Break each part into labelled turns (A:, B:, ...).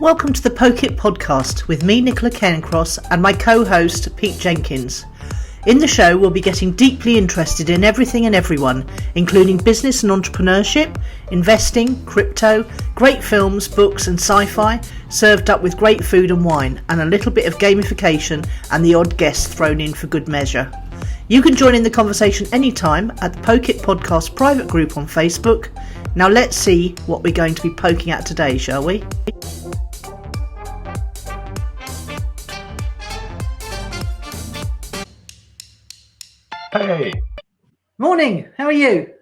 A: Welcome to the Poke It podcast with me, Nicola Cairncross, and my co-host, Pete Jenkins. In the show, we'll be getting deeply interested in everything and everyone, including business and entrepreneurship, investing, crypto, great films, books and sci-fi, served up with great food and wine, and a little bit of gamification and the odd guest thrown in for good measure. You can join in the conversation anytime at the Poke It podcast private group on Facebook. Now let's see what we're going to be poking at today, shall we?
B: Hey.
A: Morning. How are you?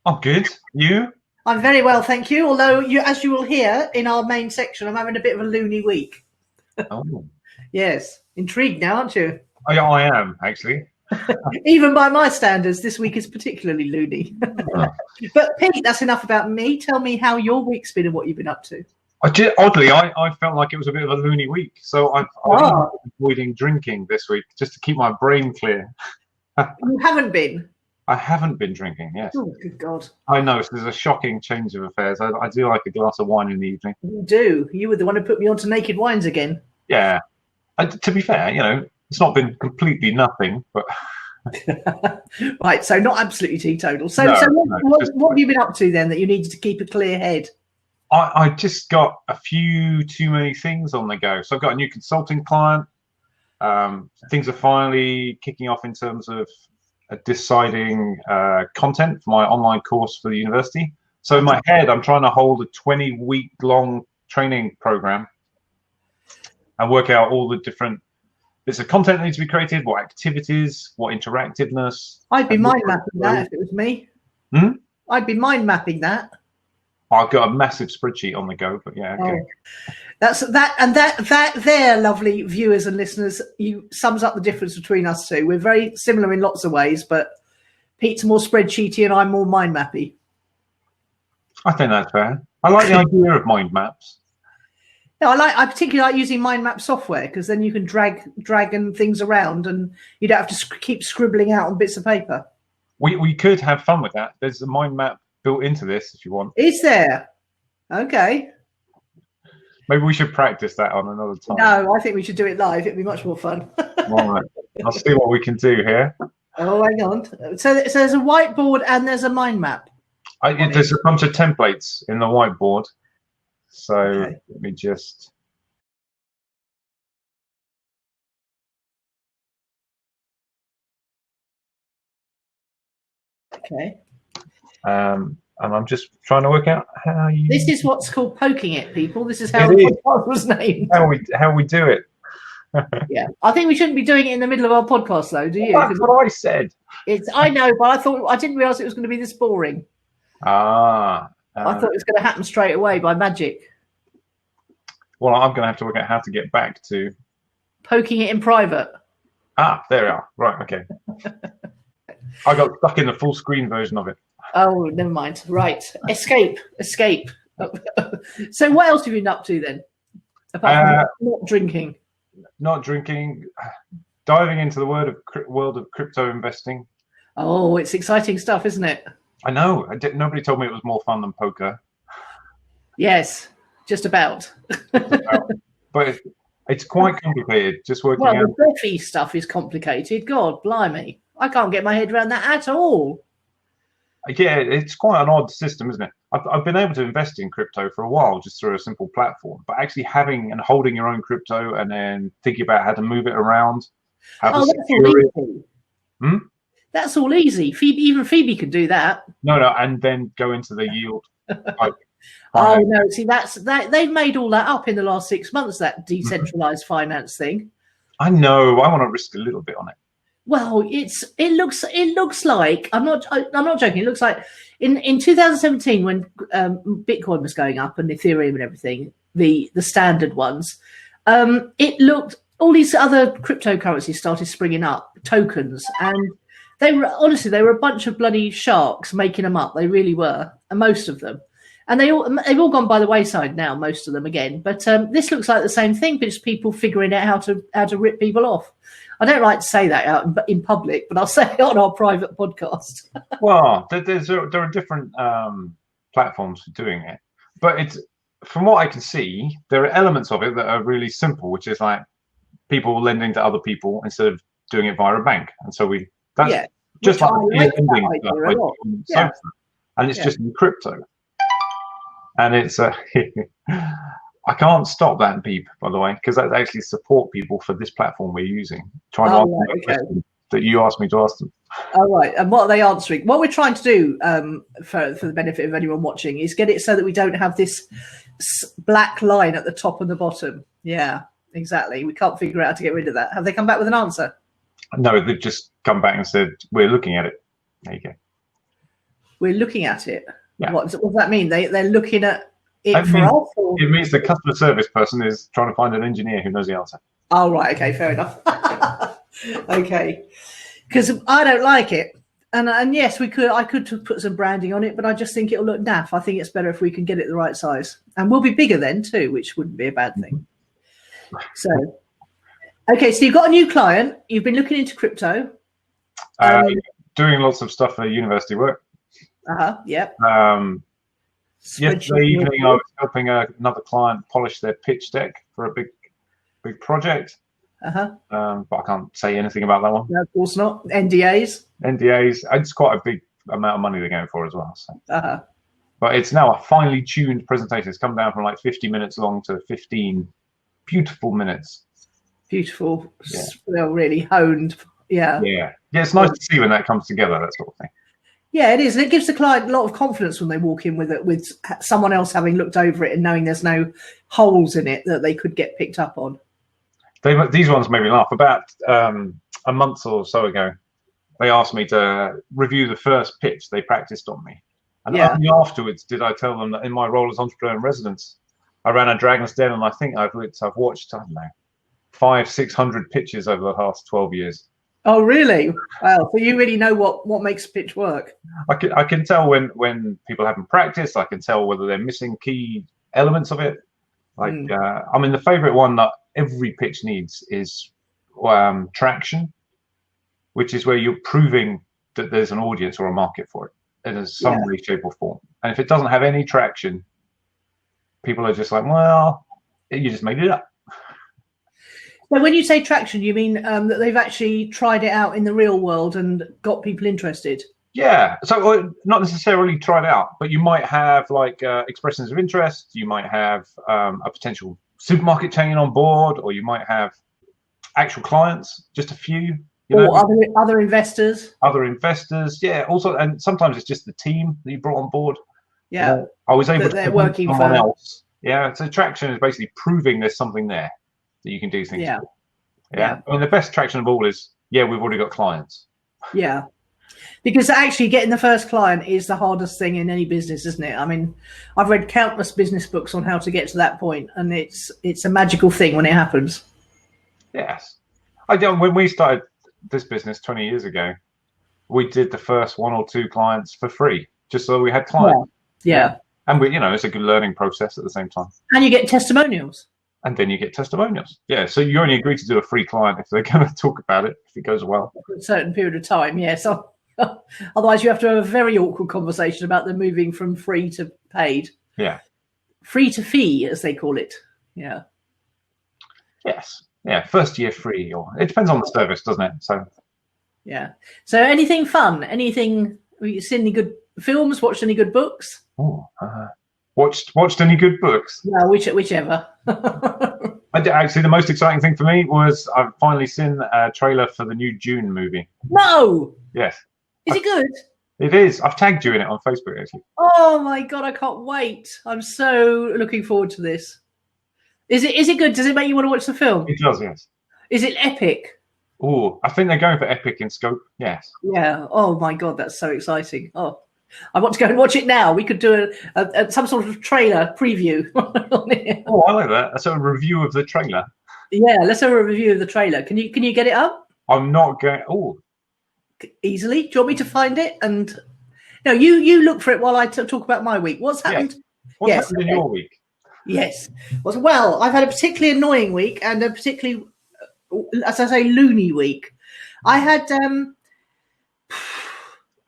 B: I'm good. You?
A: I'm very well, thank you. Although, as you will hear in our main section, I'm having a bit of a loony week.
B: Oh.
A: Yes. Intrigued now, aren't you?
B: I am, actually.
A: Even by my standards, this week is particularly loony. But Pete, that's enough about me. Tell me how your week's been and what you've been up to.
B: Oddly, I felt like it was a bit of a loony week. So I've been avoiding drinking this week just to keep my brain clear.
A: You haven't been?
B: I haven't been drinking, yes.
A: Oh, good God.
B: I know, so there's a shocking change of affairs. I do like a glass of wine in the evening.
A: You do? You were the one who put me onto Naked Wines again.
B: Yeah. To be fair, it's not been completely nothing, but...
A: Right, so not absolutely teetotal. So, what have you been up to then that you needed to keep a clear head?
B: I just got a few too many things on the go. So I've got a new consulting client. Things are finally kicking off in terms of deciding content for my online course for the university. So in my head, I'm trying to hold a 20-week-long training program and work out all the different bits of content that needs to be created, what activities, what interactiveness.
A: I'd be mind mapping that if it was me. I'd be mind mapping that.
B: I've got a massive spreadsheet on the go, but yeah, okay.
A: That's that, and that there, lovely viewers and listeners, sums up the difference between us two. We're very similar in lots of ways, but Pete's more spreadsheety and I'm more mind mappy.
B: I think that's fair. I like the idea of mind maps.
A: No, I particularly like using mind map software because then you can drag things around and you don't have to keep scribbling out on bits of paper.
B: We could have fun with that. There's a mind map built into this if you want.
A: Is there? Okay.
B: Maybe we should practice that on another time.
A: No, I think we should do it live. It'd be much more fun.
B: All right. I'll see what we can do here.
A: Oh, hang on. So there's a whiteboard and there's a mind map.
B: There's a bunch of templates in the whiteboard. So Let me just...
A: Okay.
B: And I'm just trying to work out how you...
A: This is what's called poking it, people. This is how the podcast was named.
B: How we do it.
A: Yeah. I think we shouldn't be doing it in the middle of our podcast, though, do you?
B: That's what I said.
A: I know, but I didn't realise it was going to be this boring.
B: I
A: thought it was going to happen straight away by magic.
B: Well, I'm going to have to work out how to get back to...
A: Poking it in private.
B: There we are. Right, okay. I got stuck in the full screen version of it.
A: Oh, never mind. Right. Escape. So what else have you been up to then? Apart from not drinking.
B: Not drinking. Diving into the world of crypto investing.
A: Oh, it's exciting stuff, isn't it?
B: I know. Nobody told me it was more fun than poker.
A: Yes, just about.
B: But it's quite complicated. Just working out.
A: Well, the Buffy stuff is complicated. God, blimey. I can't get my head around that at all.
B: Yeah, it's quite an odd system, isn't it? I've been able to invest in crypto for a while just through a simple platform, but actually having and holding your own crypto and then thinking about how to move it around.
A: That's all easy. That's all easy. Even Phoebe can do that.
B: No, and then go into the yield.
A: No, see, they've made all that up in the last 6 months, that decentralized finance thing. I
B: know. I want to risk a little bit on it.
A: Well, it looks like I'm not joking. It looks like in 2017 when Bitcoin was going up and Ethereum and everything, the standard ones, it looked all these other cryptocurrencies started springing up, tokens, and they were a bunch of bloody sharks making them up. They really were, and most of them, and they've all gone by the wayside now. Most of them again, but this looks like the same thing, but it's people figuring out how to rip people off. I don't like to say that out in public, but I'll say it on our private podcast.
B: Well, there are different platforms for doing it, but from what I can see, there are elements of it that are really simple, which is like people lending to other people instead of doing it via a bank. And so that's just like the lending stuff I do on Sofa. And it's just in crypto. And it's I can't stop that beep, by the way, because that's actually support people for this platform we're using, trying to answer the question that you asked me to ask them.
A: All right. And what are they answering? What we're trying to do, for the benefit of anyone watching, is get it so that we don't have this black line at the top and the bottom. Yeah, exactly. We can't figure out how to get rid of that. Have they come back with an answer?
B: No, they've just come back and said, we're looking at it. There you go.
A: We're looking at it.
B: Yeah.
A: What does that mean? They're looking at it for us? Or?
B: It means the customer service person is trying to find an engineer who knows the answer.
A: Oh, right. Okay, fair enough. Okay. Because I don't like it. And yes, I could put some branding on it, but I just think it'll look naff. I think it's better if we can get it the right size. And we'll be bigger then too, which wouldn't be a bad thing. So, okay, so you've got a new client. You've been looking into crypto.
B: Doing lots of stuff for university work.
A: Yep.
B: Yesterday evening, I was helping another client polish their pitch deck for a big project. But I can't say anything about that one.
A: No, of course not. NDAs.
B: It's quite a big amount of money they're going for as well. So. But it's now a finely tuned presentation. It's come down from like 50 minutes long to 15 beautiful minutes.
A: Beautiful. Yeah. They're really honed. Yeah.
B: Yeah. It's nice to see when that comes together, that sort of thing.
A: Yeah, it is. And it gives the client a lot of confidence when they walk in with it, with someone else having looked over it and knowing there's no holes in it that they could get picked up on.
B: These ones made me laugh. About a month or so ago, they asked me to review the first pitch they practiced on me. And only afterwards did I tell them that in my role as entrepreneur in residence, I ran a Dragon's Den, and I think I've watched, I don't know, 500-600 pitches over the past 12 years.
A: Oh, really? Wow. So you really know what makes a pitch work.
B: I can tell when people haven't practiced. I can tell whether they're missing key elements of it. Like, the favorite one that every pitch needs is traction, which is where you're proving that there's an audience or a market for it in some way, shape, or form. And if it doesn't have any traction, people are just like, well, you just made it up.
A: So when you say traction, you mean that they've actually tried it out in the real world and got people interested?
B: Yeah. So not necessarily tried out, but you might have like expressions of interest. You might have a potential supermarket chain on board, or you might have actual clients, just a few.
A: Other investors.
B: Other investors, yeah. Also, and sometimes it's just the team that you brought on board.
A: Yeah.
B: I was able to
A: they're working for
B: someone else. Yeah. So traction is basically proving there's something there that you can do things with. Yeah. I mean, the best traction of all is, we've already got clients.
A: Yeah. Because actually getting the first client is the hardest thing in any business, isn't it? I mean, I've read countless business books on how to get to that point, and it's a magical thing when it happens.
B: Yes. When we started this business 20 years ago, we did the first 1 or 2 clients for free, just so we had clients.
A: Yeah.
B: And it's a good learning process at the same time.
A: And you get testimonials.
B: And then you get testimonials. Yeah, so you only agree to do a free client if they're going to talk about it, if it goes well.
A: For a certain period of time, yes. Otherwise, you have to have a very awkward conversation about them moving from free to paid.
B: Yeah.
A: Free to fee, as they call it. Yeah.
B: Yes. Yeah, first year free. Or it depends on the service, doesn't it? So. Yeah.
A: So anything fun? Anything, have you seen any good films? Watched any good books?
B: Watched any good books?
A: Yeah, whichever.
B: Actually, the most exciting thing for me was I've finally seen a trailer for the new Dune movie.
A: No.
B: Yes.
A: Is it good?
B: It is. I've tagged you in it on Facebook, actually.
A: Oh my God, I can't wait. I'm so looking forward to this. Is it good? Does it make you want to watch the film?
B: It does, yes.
A: Is it epic?
B: Oh, I think they're going for epic in scope. Yes.
A: Yeah. Oh my God, that's so exciting. Oh, I want to go and watch it now. We could do some sort of trailer preview.
B: Oh, I like that. That's a review of the trailer.
A: Yeah, let's have a review of the trailer. Can you get it up?
B: I'm not going. Oh,
A: easily. Do you want me to find it? And no, you look for it while I talk about my week. What's happened?
B: What's happened in your week?
A: Yes. Well, I've had a particularly annoying week and a particularly, as I say, loony week. I had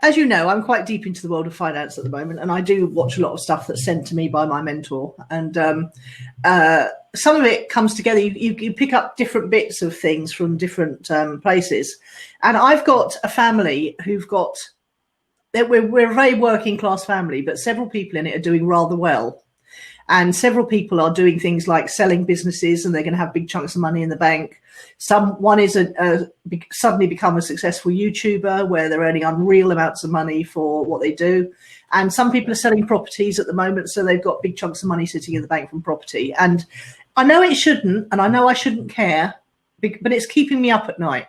A: as you know, I'm quite deep into the world of finance at the moment, and I do watch a lot of stuff that's sent to me by my mentor. And some of it comes together. You pick up different bits of things from different places. And I've got a family who've got, we're a very working class family, but several people in it are doing rather well. And several people are doing things like selling businesses, and they're going to have big chunks of money in the bank. One is suddenly become a successful YouTuber where they're earning unreal amounts of money for what they do. And some people are selling properties at the moment, so they've got big chunks of money sitting in the bank from property. And I know it shouldn't, and I know I shouldn't care, but it's keeping me up at night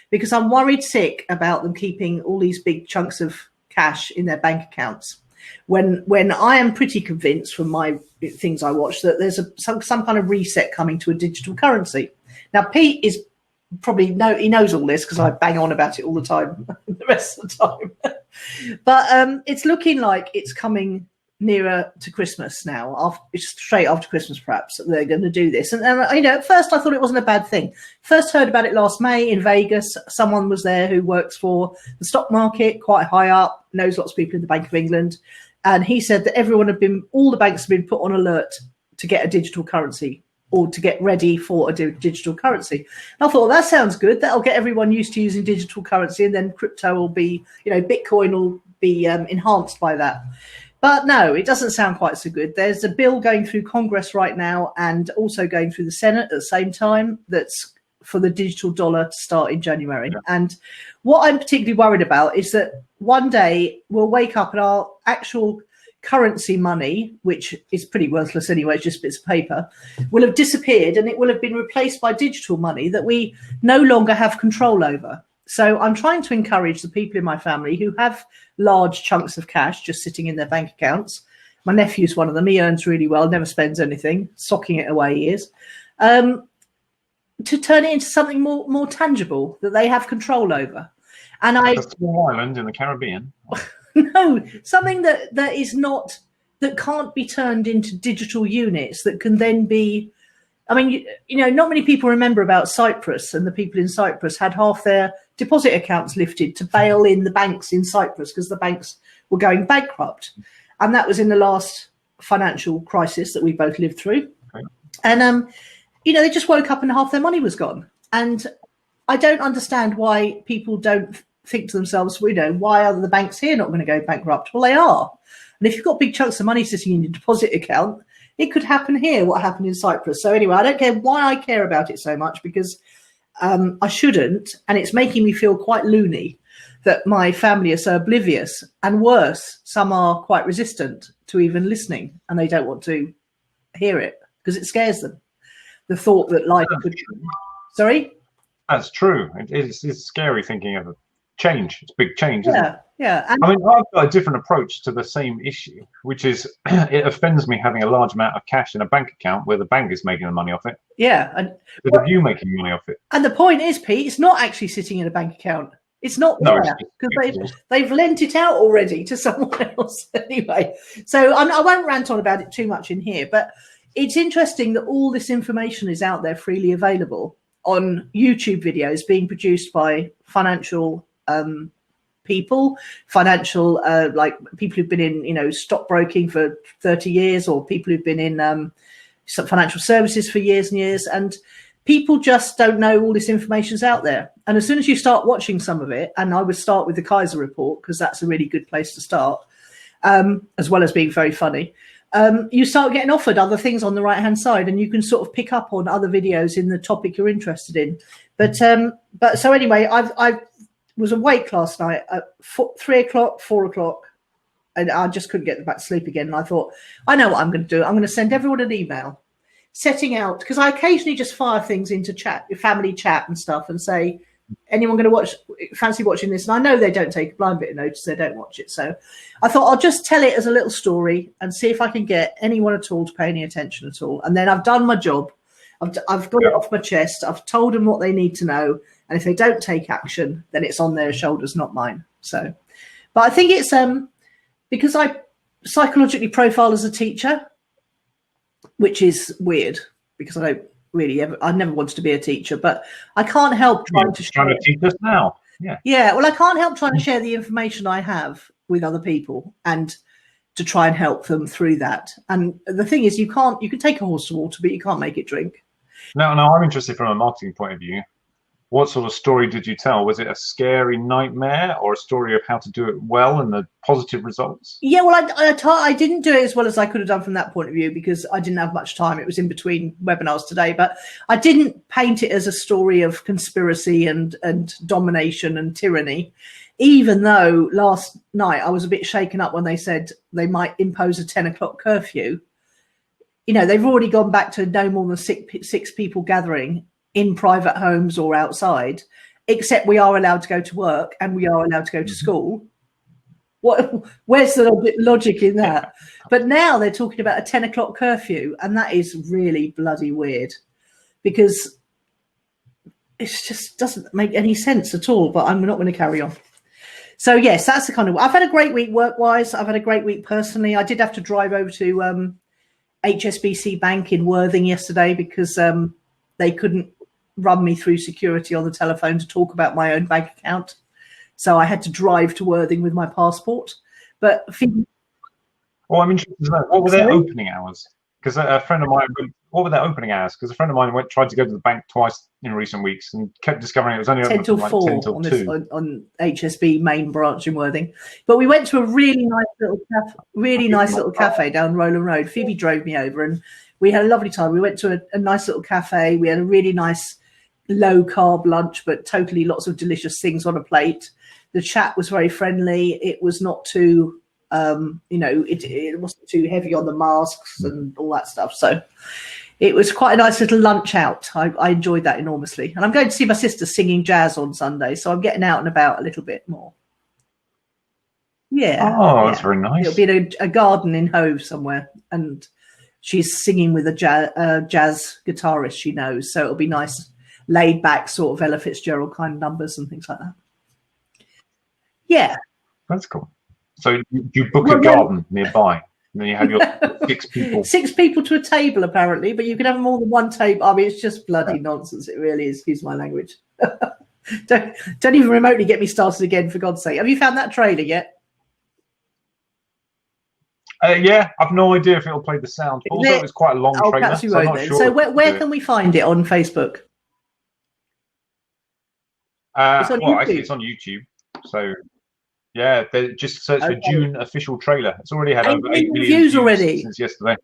A: because I'm worried sick about them keeping all these big chunks of cash in their bank accounts. When I am pretty convinced from my things I watch that there's some kind of reset coming to a digital currency. Now, Pete is probably he knows all this because I bang on about it all the time, the rest of the time. But it's looking like it's coming nearer to Christmas now, straight after Christmas, perhaps they're going to do this. And at first I thought it wasn't a bad thing. First heard about it last May in Vegas. Someone was there who works for the stock market, quite high up, knows lots of people in the Bank of England. And he said that all the banks have been put on alert to get a digital currency or to get ready for a digital currency. And I thought, well, that sounds good. That'll get everyone used to using digital currency, and then crypto will be, Bitcoin will be enhanced by that. But no, it doesn't sound quite so good. There's a bill going through Congress right now and also going through the Senate at the same time that's for the digital dollar to start in January. Yeah. And what I'm particularly worried about is that one day we'll wake up and our actual currency money, which is pretty worthless anyway, it's just bits of paper, will have disappeared, and it will have been replaced by digital money that we no longer have control over. So I'm trying to encourage the people in my family who have large chunks of cash just sitting in their bank accounts. My nephew's one of them. He earns really well, never spends anything, socking it away he is, to turn it into something more tangible that they have control over. And
B: a small island in the Caribbean.
A: No, something that can't be turned into digital units that can then be. I mean, not many people remember about Cyprus, and the people in Cyprus had half their deposit accounts lifted to bail in the banks in Cyprus because the banks were going bankrupt. And that was in the last financial crisis that we both lived through. Okay. And, they just woke up and half their money was gone. And I don't understand why people don't think to themselves, why are the banks here not going to go bankrupt? Well, they are. And if you've got big chunks of money sitting in your deposit account, it could happen here, what happened in Cyprus. So anyway, I don't care why I care about it so much, because I shouldn't. And it's making me feel quite loony that my family are so oblivious. And worse, some are quite resistant to even listening, and they don't want to hear it because it scares them. The thought that life could... Sorry?
B: That's true. It's scary thinking of a change. It's a big change, isn't it?
A: Yeah.
B: And I've got a different approach to the same issue, which is it offends me having a large amount of cash in a bank account where the bank is making the money off it.
A: Yeah.
B: With you making money off it.
A: And the point is, Pete, it's not actually sitting in a bank account. It's not there because they've lent it out already to someone else anyway. So I won't rant on about it too much in here, but it's interesting that all this information is out there freely available on YouTube videos being produced by financial people, like people who've been in, stockbroking for 30 years, or people who've been in some financial services for years and years. And people just don't know all this information's out there. And as soon as you start watching some of it, and I would start with the Kaiser Report, because that's a really good place to start, as well as being very funny, you start getting offered other things on the right-hand side, and you can sort of pick up on other videos in the topic you're interested in. But so anyway, I was awake last night at 3 o'clock, 4 o'clock, and I just couldn't get back to sleep again. And I thought, I know what I'm going to do. I'm going to send everyone an email setting out, because I occasionally just fire things into family chat and stuff, and say, anyone going to fancy watching this? And I know they don't take a blind bit of notice, they don't watch it. So I thought I'll just tell it as a little story and see if I can get anyone at all to pay any attention at all. And then I've done my job. I've got it off my chest. I've told them what they need to know. And if they don't take action, then it's on their shoulders, not mine. So, but I think it's because I psychologically profile as a teacher, which is weird because I never wanted to be a teacher, but I can't help trying to
B: teach us now.
A: Yeah, well, I can't help trying to share the information I have with other people and to try and help them through that. And the thing is, you can take a horse to water, but you can't make it drink.
B: No, I'm interested from a marketing point of view. What sort of story did you tell? Was it a scary nightmare or a story of how to do it well and the positive results?
A: Yeah, well, I didn't do it as well as I could have done from that point of view because I didn't have much time. It was in between webinars today, but I didn't paint it as a story of conspiracy and domination and tyranny, even though last night I was a bit shaken up when they said they might impose a 10 o'clock curfew. You know, they've already gone back to no more than six people gathering in private homes or outside, except we are allowed to go to work and we are allowed to go to school. Where's the logic in that? But now they're talking about a 10 o'clock curfew, and that is really bloody weird because it just doesn't make any sense at all. But I'm not going to carry on. So yes, that's the kind of. I've had a great week work-wise. I've had a great week personally. I did have to drive over to HSBC Bank in Worthing yesterday because they couldn't run me through security on the telephone to talk about my own bank account. So I had to drive to Worthing with my passport. But
B: well, I'm interested to know, what were their opening hours? Because a friend of mine, what were their opening hours? Because a friend of mine tried to go to the bank twice in recent weeks and kept discovering it was only
A: 10 till 4
B: 10 till 2.
A: on HSB main branch in Worthing. But we went to a really nice little cafe down Rowland Road. Phoebe drove me over and we had a lovely time. We went to a nice little cafe. We had a really nice low carb lunch, but totally lots of delicious things on a plate. The chat was very friendly. It was not too, it wasn't too heavy on the masks and all that stuff. So it was quite a nice little lunch out. I enjoyed that enormously. And I'm going to see my sister singing jazz on Sunday. So I'm getting out and about a little bit more. Yeah.
B: Oh, that's very nice.
A: It'll be in a garden in Hove somewhere. And she's singing with a jazz guitarist she knows. So it'll be nice, laid back sort of Ella Fitzgerald kind of numbers and things like that. Yeah.
B: That's cool. So you book a garden nearby, and then you have your 6 people.
A: 6 people to a table, apparently, but you can have more than one table. I mean, it's just bloody nonsense. It really is. Excuse my language. Don't even remotely get me started again, for God's sake. Have you found that trailer yet?
B: Yeah, I've no idea if it'll play the sound. But also, it was quite a long trailer, so I'm not sure.
A: So where can we find it on Facebook?
B: Well, actually, it's on YouTube. So, yeah, just search for June official trailer. It's already had over 8 million views already since yesterday.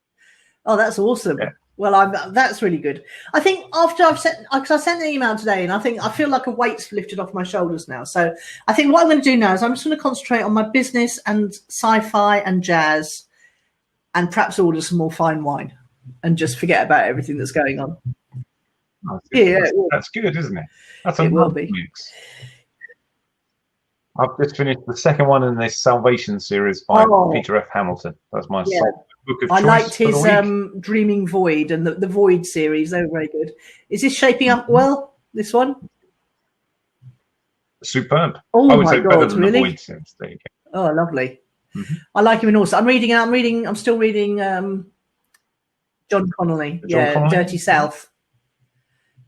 A: Oh, that's awesome. Yeah. Well, that's really good. I think after because I sent an email today, and I feel like a weight's lifted off my shoulders now. So I think what I'm going to do now is I'm just going to concentrate on my business and sci-fi and jazz, and perhaps order some more fine wine, and just forget about everything that's going on.
B: Oh, that's good, isn't it? That's a lovely mix. I've just finished the second one in this Salvation series by Peter F. Hamilton. That's my book of choice. I liked his
A: Dreaming Void and the Void series. They were very good. Is this shaping up well, this one?
B: Superb.
A: Oh,
B: I would say
A: God,
B: better than
A: really?
B: the Void series. There you go.
A: Oh, lovely. Mm-hmm. I like him in also. I'm still reading John Connolly. Dirty South.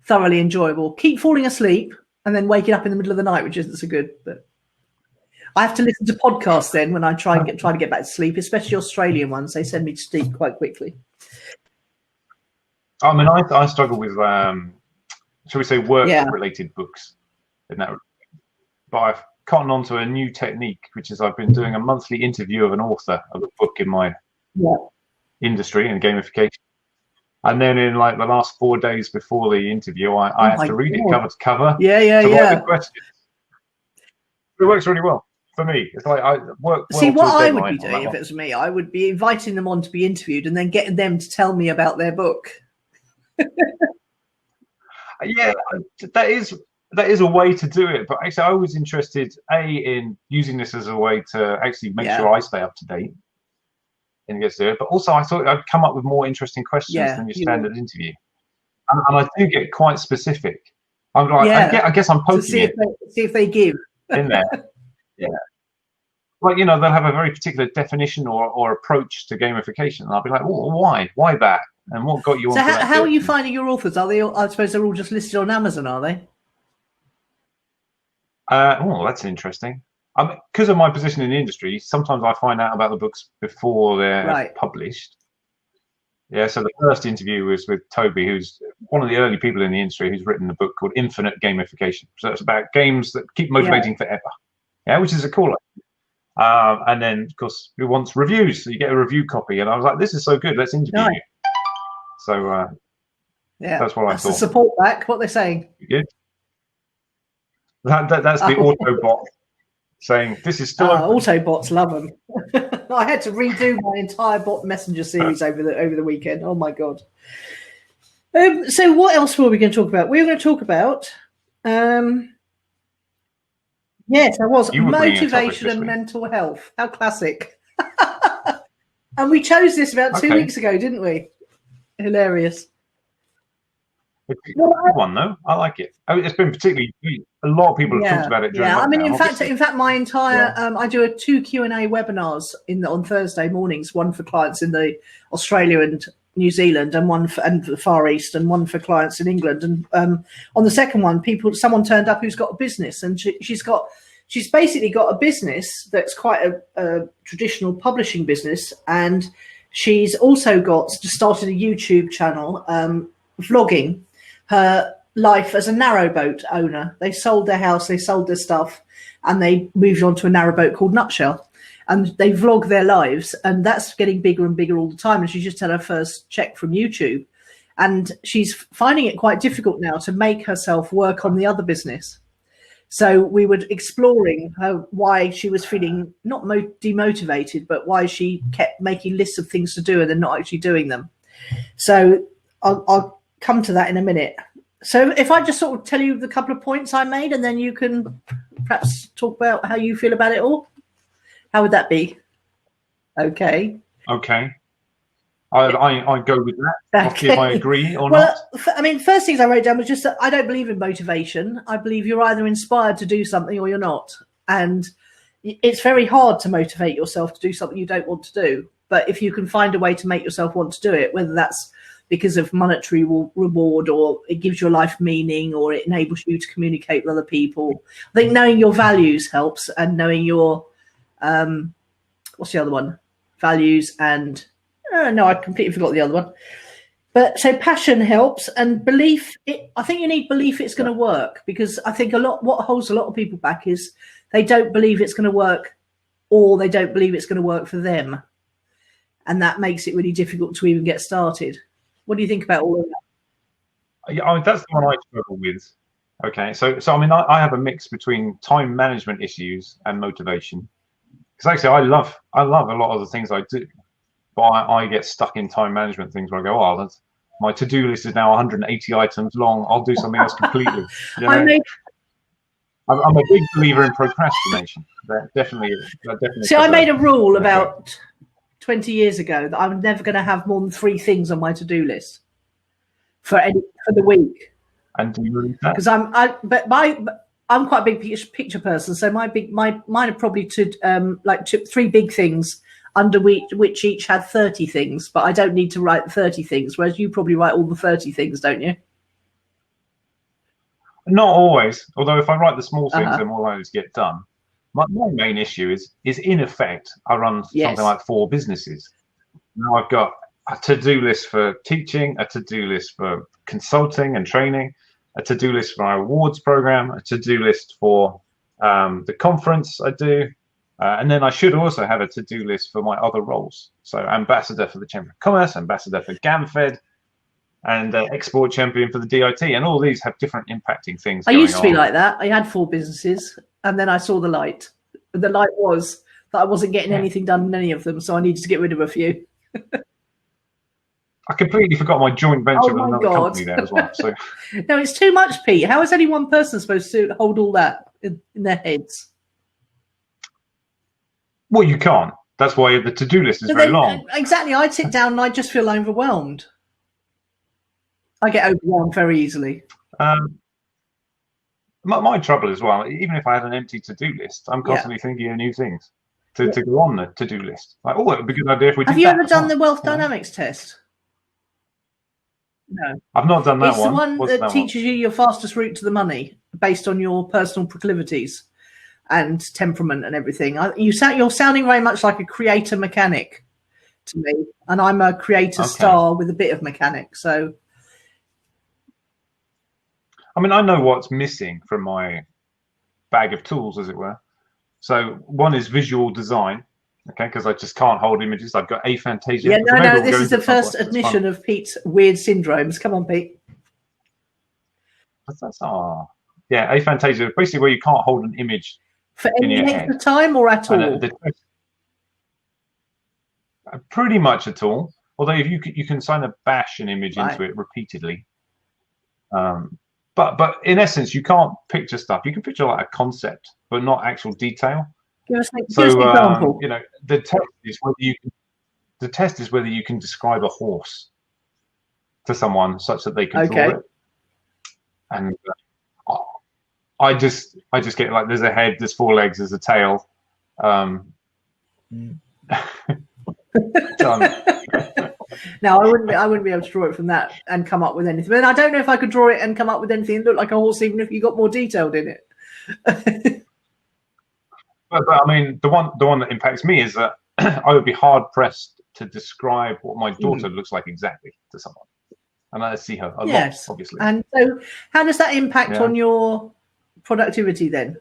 A: Thoroughly enjoyable. Keep falling asleep and then waking up in the middle of the night, which isn't so good. But I have to listen to podcasts then when I try to get back to sleep, especially Australian ones. They send me to sleep quite quickly.
B: I mean, I struggle with, shall we say, work-related books. In that, but I've gotten onto a new technique, which is I've been doing a monthly interview of an author of a book in my industry in gamification. And then in like the last 4 days before the interview, I have to read it cover to cover.
A: Yeah.
B: Questions. It works really well for me. It's like I work.
A: See, what I would be doing if it was me, I would be inviting them on to be interviewed and then getting them to tell me about their book.
B: Yeah, that is a way to do it. But actually, I was interested in using this as a way to actually make sure I stay up to date. And gets there, but also I thought I'd come up with more interesting questions than your standard interview, and I do get quite specific. I'm like, I guess I'm poking
A: see if they give
B: in there. Like they'll have a very particular definition or approach to gamification, and I'll be like, well, why that, and what got you?
A: So how are you finding your authors? Are they? I suppose they're all just listed on Amazon, are they?
B: Oh, that's interesting. Because of my position in the industry, sometimes I find out about the books before they're published. Yeah, so the first interview was with Toby, who's one of the early people in the industry who's written a book called Infinite Gamification. So it's about games that keep motivating forever. Yeah, which is a cool one. And then, of course, who wants reviews? So you get a review copy. And I was like, this is so good. Let's interview you. So that's what I thought.
A: The support back, what they're saying.
B: Yeah. That's the Autobot saying, this is still
A: Autobots love them. I had to redo my entire bot messenger series over the weekend. Oh my god. So what else were we going to talk about? We were going to talk about yes, I was motivation and mental health. How classic. And we chose this about 2 weeks ago, didn't we? Hilarious.
B: It's a good one, though. I like it. I mean, it's been particularly a lot of people have talked about it during lockdown,
A: I mean, in fact, my entire I do 2 Q&A webinars on Thursday mornings. One for clients in the Australia and New Zealand, and one for the Far East, and one for clients in England. And on the second one, someone turned up who's got a business, and she's basically got a business that's quite a traditional publishing business, and she's also started a YouTube channel vlogging her life as a narrowboat owner. They sold their house, they sold their stuff, and they moved on to a narrowboat called Nutshell. And they vlog their lives, and that's getting bigger and bigger all the time. And she just had her first check from YouTube, and she's finding it quite difficult now to make herself work on the other business. So we were exploring why she was feeling not demotivated, but why she kept making lists of things to do and then not actually doing them. So I'll come to that in a minute. So if I just sort of tell you the couple of points I made, and then you can perhaps talk about how you feel about it all. How would that be? Okay.
B: I go with that. I'll see if I agree or not.
A: I mean, first things I wrote down was just that I don't believe in motivation. I believe you're either inspired to do something or you're not. And it's very hard to motivate yourself to do something you don't want to do. But if you can find a way to make yourself want to do it, whether that's because of monetary reward, or it gives your life meaning, or it enables you to communicate with other people. I think knowing your values helps, and knowing your, what's the other one? Values and, no, I completely forgot the other one. But so passion helps, and belief, I think you need belief it's going to work, because I think what holds a lot of people back is they don't believe it's going to work, or they don't believe it's going to work for them. And that makes it really difficult to even get started. What do you think about all of that?
B: Yeah, that's the one I struggle with. Okay, so I mean, I have a mix between time management issues and motivation. Because actually, I love a lot of the things I do, but I get stuck in time management things where I go, oh, my to-do list is now 180 items long. I'll do something else completely. You know? I'm a big believer in procrastination. That definitely.
A: See, I made a rule about 20 years ago that I'm never going to have more than 3 things on my to-do list for the week.
B: And do you really?
A: Because I'm quite a big picture person, so mine are probably 3 big things under which each had 30 things, but I don't need to write 30 things, whereas you probably write all the 30 things, don't you?
B: Not always, although if I write the small things, they're more likely to get done. My main issue is in effect, I run something like 4 businesses. Now I've got a to-do list for teaching, a to-do list for consulting and training, a to-do list for my awards program, a to-do list for the conference I do, and then I should also have a to-do list for my other roles. So ambassador for the Chamber of Commerce, ambassador for GamFed, and export champion for the DIT, and all these have different impacting things.
A: I used to be like that. I had 4 businesses, and then I saw the light. The light was that I wasn't getting anything done in any of them, so I needed to get rid of a few.
B: I completely forgot my joint venture with another company there as well. So
A: no, it's too much, Pete. How is any one person supposed to hold all that in their heads?
B: Well, you can't. That's why the to-do list is very long.
A: Exactly. I'd sit down and I just feel overwhelmed. I get overwhelmed very easily.
B: My trouble as well, even if I had an empty to-do list, I'm constantly thinking of new things to go on the to-do list. Like, oh, it would be a good idea if we did that.
A: Have you ever done the wealth dynamics test? No.
B: I've not done that
A: It's the one
B: What's
A: that
B: that
A: teaches you your fastest route to the money based on your personal proclivities and temperament and everything. You're sounding very much like a creator mechanic to me, and I'm a creator star with a bit of mechanic. So,
B: I mean, I know what's missing from my bag of tools, as it were. So one is visual design, okay, because I just can't hold images. I've got aphantasia.
A: Yeah, no, this is the first admission of Pete's weird syndromes. Come on, Pete.
B: Yeah, aphantasia, basically where you can't hold an image
A: for any length of time or at all.
B: Pretty much at all. Although if you can kind of bash an image into it repeatedly. But in essence, you can't picture stuff. You can picture like a concept, but not actual detail.
A: Give us an example.
B: You know, the test is whether you can describe a horse to someone such that they can draw it. And I just get like, there's a head, there's 4 legs, there's a tail. Done.
A: No, I wouldn't be able to draw it from that and come up with anything. But I don't know if I could draw it and come up with anything that looked like a horse, even if you got more detailed in it.
B: but I mean, the one that impacts me is that I would be hard pressed to describe what my daughter looks like exactly to someone, and I see her a lot, obviously.
A: And so, how does that impact on your productivity then?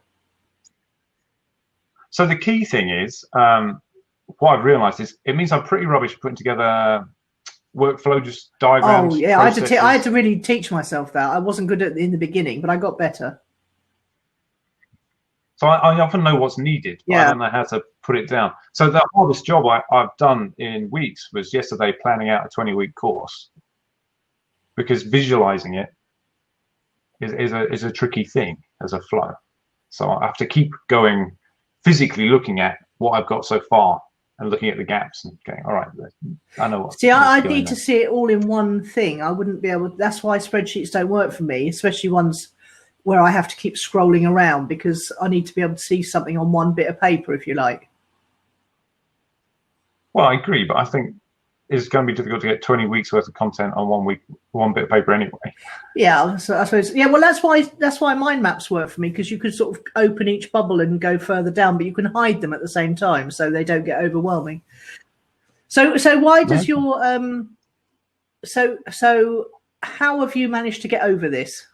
B: So the key thing is, what I've realised is it means I'm pretty rubbish at putting together workflow, just diagrams.
A: Oh yeah, I had to really teach myself that. I wasn't good at in the beginning, but I got better.
B: So I often know what's needed, but I don't know how to put it down. So the hardest job I've done in weeks was yesterday planning out a 20-week course, because visualizing it is a tricky thing as a flow. So I have to keep going, physically looking at what I've got so far and looking at the gaps and going, all right, I know what.
A: See, I need to see it all in one thing. I wouldn't be able. That's why spreadsheets don't work for me, especially ones where I have to keep scrolling around, because I need to be able to see something on one bit of paper, if you like.
B: Well, I agree, but I think it's going to be difficult to get 20 weeks worth of content on one bit of paper anyway. Yeah,
A: so I suppose. Yeah, well, that's why mind maps work for me, because you could sort of open each bubble and go further down, but you can hide them at the same time, so they don't get overwhelming. So why does your so how have you managed to get over this?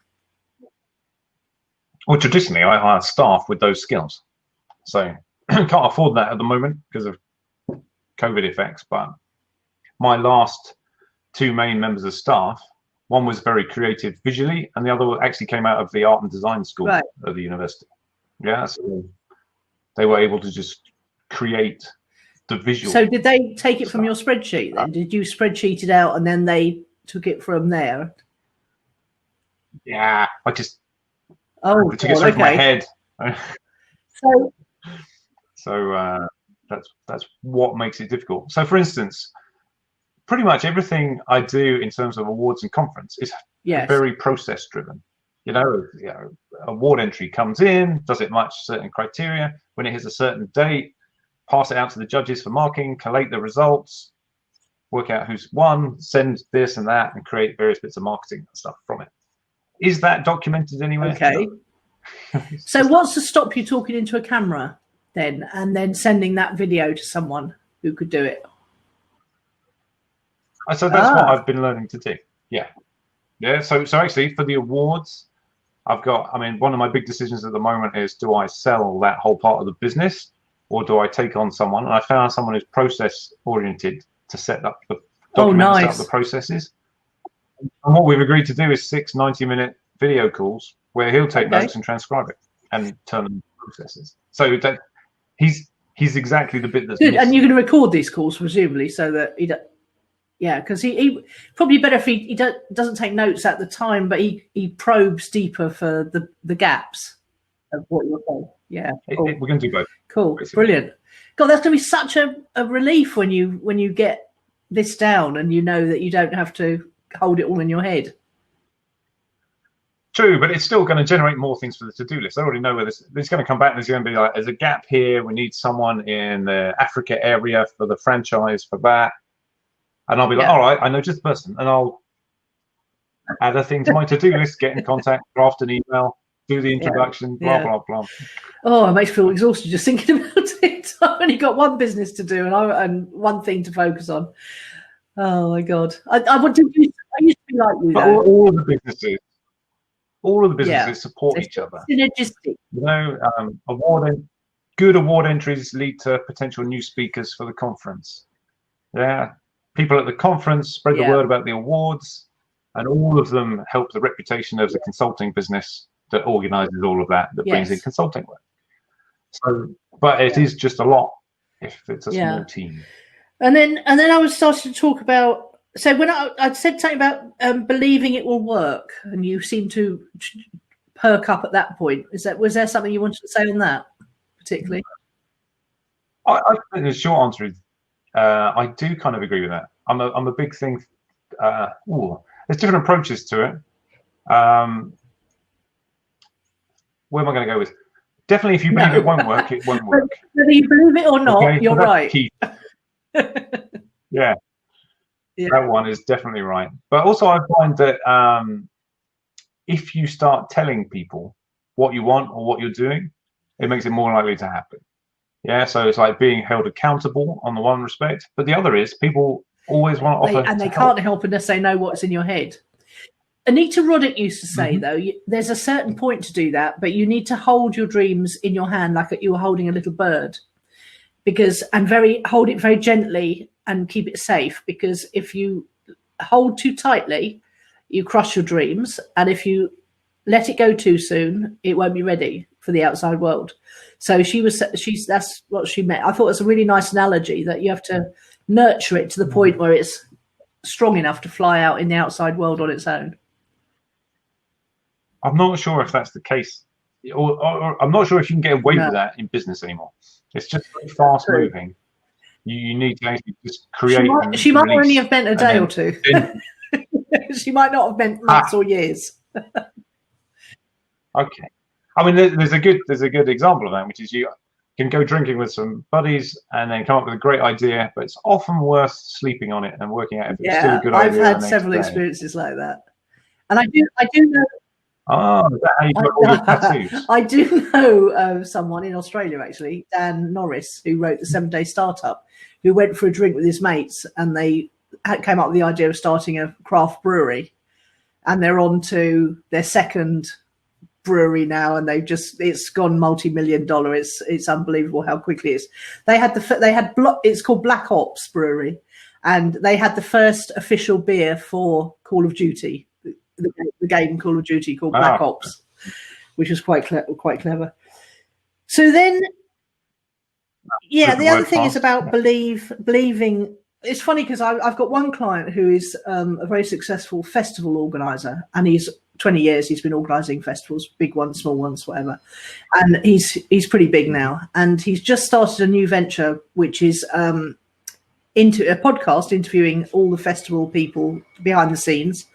B: Well, traditionally, I hire staff with those skills, so can't afford that at the moment because of COVID effects. But my last 2 main members of staff, one was very creative visually, and the other actually came out of the art and design school at the university. Yeah, so they were able to just create the visual.
A: So did they take it from your spreadsheet then? Did you spreadsheet it out and then they took it from there?
B: Yeah, I just
A: took
B: it from my head.
A: So
B: that's what makes it difficult. So for instance, pretty much everything I do in terms of awards and conference is very process driven. You know, award entry comes in, does it match certain criteria? When it hits a certain date, pass it out to the judges for marking, collate the results, work out who's won, send this and that, and create various bits of marketing and stuff from it. Is that documented anywhere?
A: Okay. No. So what's to stop you talking into a camera then, and then sending that video to someone who could do it?
B: So that's what I've been learning to do. Yeah. So actually, for the awards, I've got. I mean, one of my big decisions at the moment is: do I sell that whole part of the business, or do I take on someone? And I found someone who's process oriented to set up the document, set up the processes. And what we've agreed to do is 6 90-minute video calls where he'll take notes and transcribe it and turn them into processes. So that he's exactly the bit that's
A: good.
B: missing.
A: And you can record these calls presumably, so that he because he probably better if he doesn't take notes at the time, but he probes deeper for the gaps of what you're saying. Yeah, cool.
B: We're going to do both.
A: Cool, basically. Brilliant. God, that's going to be such a relief when you get this down and you know that you don't have to hold it all in your head.
B: True, but it's still going to generate more things for the to-do list. I already know where this is going to come back. There's going to be like, there's a gap here. We need someone in the Africa area for the franchise for that. And I'll be like, all right, I know just the person. And I'll add a thing to my to-do list, get in contact, draft an email, do the introduction,
A: Yeah.
B: blah, blah, blah.
A: Oh, it makes me feel exhausted just thinking about it. I've only got one business to do and one thing to focus on. Oh my God. I used to be like you,
B: But
A: though.
B: all of the businesses support each other.
A: Synergistic.
B: You know, good award entries lead to potential new speakers for the conference. Yeah, people at the conference spread the word about the awards, and all of them help the reputation of the consulting business that organises all of that brings in consulting work. So, but it is just a lot if it's a small team.
A: And then I was starting to talk about. So when I said something about believing it will work, and you seem to perk up at that point. Was there something you wanted to say on that particularly?
B: I think the short answer is I do kind of agree with that. I'm a big thing. There's different approaches to it. Where am I going to go with? Definitely, if you believe it won't work, it won't work.
A: Whether you believe it or not, you're right.
B: Yeah, that one is definitely right. But also, I find that if you start telling people what you want or what you're doing, it makes it more likely to happen. Yeah, so it's like being held accountable on the one respect, but the other is people always want to offer,
A: and they can't help unless they know what's in your head. Anita Roddick used to say, though, there's a certain point to do that, but you need to hold your dreams in your hand like you were holding a little bird, hold it very gently and keep it safe. Because if you hold too tightly, you crush your dreams, and if you let it go too soon, it won't be ready for the outside world. So that's what she meant. I thought it was a really nice analogy, that you have to nurture it to the point where it's strong enough to fly out in the outside world on its own.
B: I'm not sure if that's the case, or I'm not sure if you can get away with that in business anymore. It's just very fast moving. You need to actually just create.
A: She might only have meant a day or two. She might not have meant months or years.
B: Okay. I mean, there's a good example of that, which is you can go drinking with some buddies and then come up with a great idea, but it's often worth sleeping on it and working out if it's still a good idea.
A: I've had several experiences like that, and I do know.
B: Oh, is that how you got all your tattoos?
A: I do know someone in Australia, actually, Dan Norris, who wrote The 7 Day Startup, who went for a drink with his mates, and they came up with the idea of starting a craft brewery, and they're on to their second brewery now, and it's gone multi-million-dollar. It's unbelievable how quickly it's. It's called Black Ops Brewery, and they had the first official beer for Call of Duty. The game Call of Duty called Black Ops, which was quite clever. So then, the other thing is about believing. It's funny because I've got one client who is a very successful festival organizer, and he's 20 years he's been organizing festivals, big ones, small ones, whatever, and he's pretty big now, and he's just started a new venture, which is into a podcast interviewing all the festival people behind the scenes.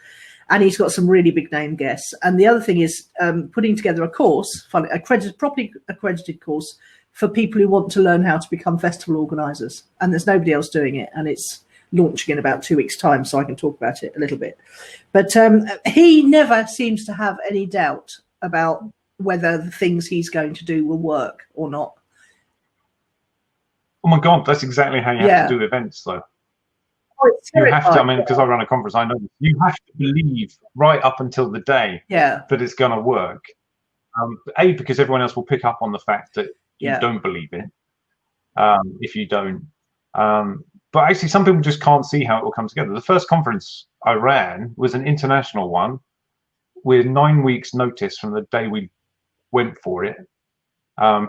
A: And he's got some really big name guests. And the other thing is putting together a course, properly accredited course for people who want to learn how to become festival organisers. And there's nobody else doing it. And it's launching in about 2 weeks' time, so I can talk about it a little bit. But he never seems to have any doubt about whether the things he's going to do will work or not.
B: Oh my God, that's exactly how you have to do events, though. You have to, because I run a conference, I know you have to believe right up until the day that it's going to work. Because everyone else will pick up on the fact that you don't believe it if you don't. But actually, some people just can't see how it will come together. The first conference I ran was an international one with 9 weeks' notice from the day we went for it,